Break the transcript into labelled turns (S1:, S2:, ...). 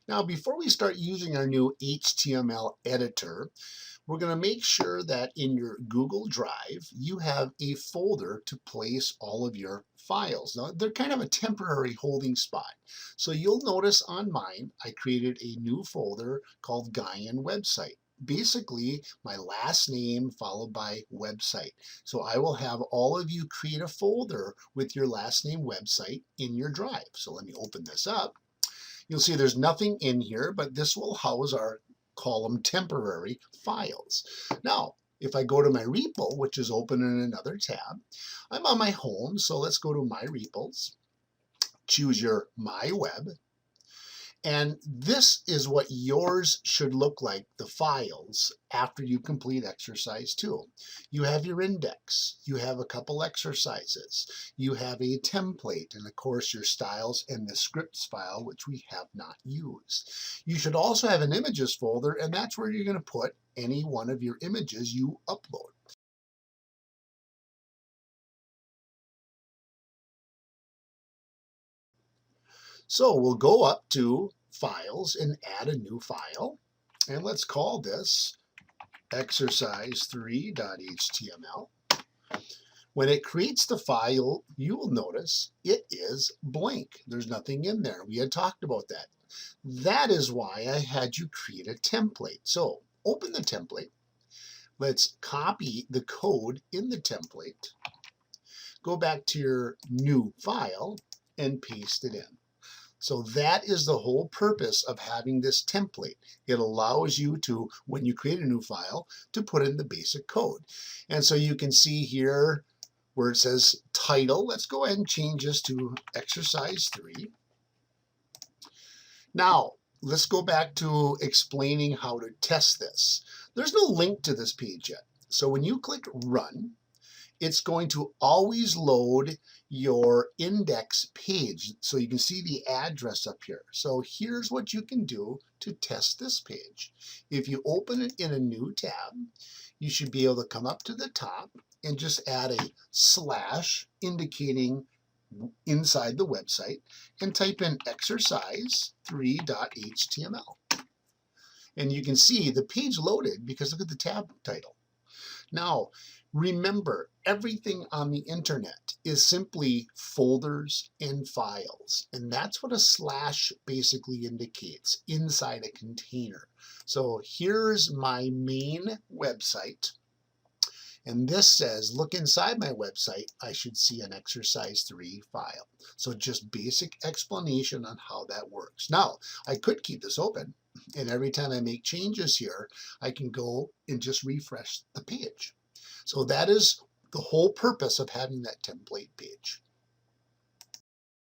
S1: Now, before we start using our new HTML editor, we're going to make sure that in your Google Drive, you have a folder to place all of your files. Now, they're kind of a temporary holding spot. So you'll notice on mine, I created a new folder called Guyan Website. Basically, my last name followed by website. So I will have all of you create a folder with your last name website in your drive. So let me open this up. You'll see there's nothing in here, but this will house our column temporary files. Now, if I go to my repo, which is open in another tab, I'm on my home, so let's go to my repos, choose your My Web, and this is what yours should look like, the files, after you complete exercise 2. You have your index, you have a couple exercises, you have a template, and of course your styles and the scripts file, which we have not used. You should also have an images folder, and that's where you're going to put any one of your images you upload. So we'll go up to Files and add a new file. And let's call this exercise3.html. When it creates the file, you will notice it is blank. There's nothing in there. We had talked about that. That is why I had you create a template. So open the template. Let's copy the code in the template. Go back to your new file and paste it in. So that is the whole purpose of having this template. It allows you to, when you create a new file, to put in the basic code. And so you can see here where it says title. Let's go ahead and change this to exercise 3. Now, let's go back to explaining how to test this. There's no link to this page yet. So when you click run, it's going to always load your index page. So you can see the address up here. So here's what you can do to test this page. If you open it in a new tab, you should be able to come up to the top and just add a slash indicating inside the website and type in exercise3.html. And you can see the page loaded because look at the tab title. Now, remember, everything on the internet is simply folders and files, and that's what a slash basically indicates, inside a container. So here's my main website, and this says, look inside my website, I should see an exercise 3 file. So just basic explanation on how that works. Now, I could keep this open, and every time I make changes here, I can go and just refresh the page. So that is the whole purpose of having that template page.